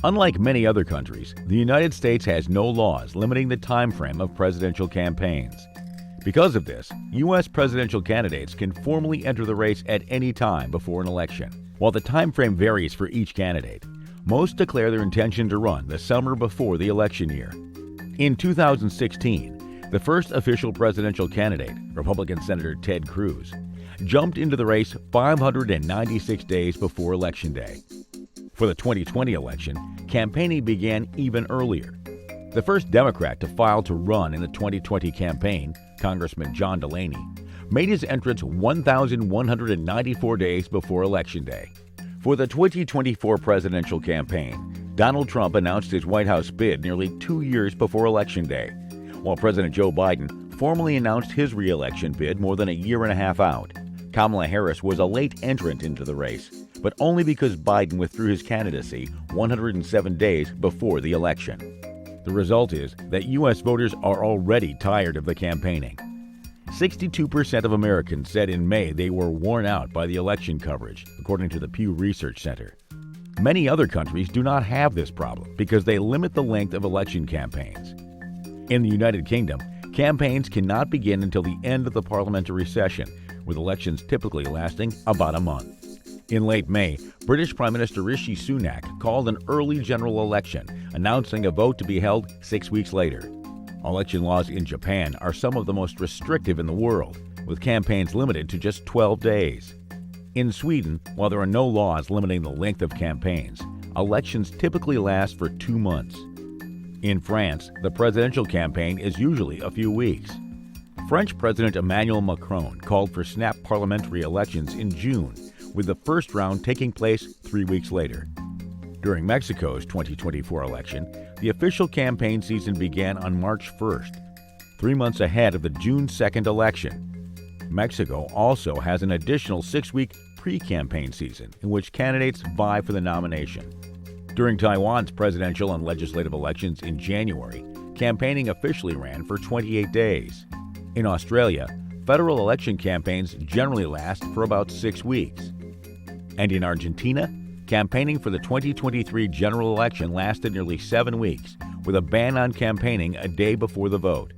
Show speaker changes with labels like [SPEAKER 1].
[SPEAKER 1] Unlike many other countries, the United States has no laws limiting the time frame of presidential campaigns. Because of this, U.S. presidential candidates can formally enter the race at any time before an election. While the time frame varies for each candidate, most declare their intention to run the summer before the election year. In 2016, the first official presidential candidate, Republican Senator Ted Cruz, jumped into the race 596 days before Election Day. For the 2020 election, campaigning began even earlier. The first Democrat to file to run in the 2020 campaign, Congressman John Delaney, made his entrance 1,194 days before Election Day. For the 2024 presidential campaign, Donald Trump announced his White House bid nearly 2 years before Election Day, while President Joe Biden formally announced his re-election bid more than a year and a half out. Kamala Harris was a late entrant into the race, but only because Biden withdrew his candidacy 107 days before the election. The result is that U.S. voters are already tired of the campaigning. 62% of Americans said in May they were worn out by the election coverage, according to the Pew Research Center. Many other countries do not have this problem because they limit the length of election campaigns. In the United Kingdom, campaigns cannot begin until the end of the parliamentary session, with elections typically lasting about a month. In late May, British Prime Minister Rishi Sunak called an early general election, announcing a vote to be held 6 weeks later. Election laws in Japan are some of the most restrictive in the world, with campaigns limited to just 12 days. In Sweden, while there are no laws limiting the length of campaigns, elections typically last for 2 months. In France, the presidential campaign is usually a few weeks. French President Emmanuel Macron called for snap parliamentary elections in June, with the first round taking place 3 weeks later. During Mexico's 2024 election, the official campaign season began on March 1st, 3 months ahead of the June 2nd election. Mexico also has an additional 6-week pre-campaign season in which candidates vie for the nomination. During Taiwan's presidential and legislative elections in January, campaigning officially ran for 28 days. In Australia, federal election campaigns generally last for about 6 weeks. And in Argentina, campaigning for the 2023 general election lasted nearly 7 weeks, with a ban on campaigning a day before the vote.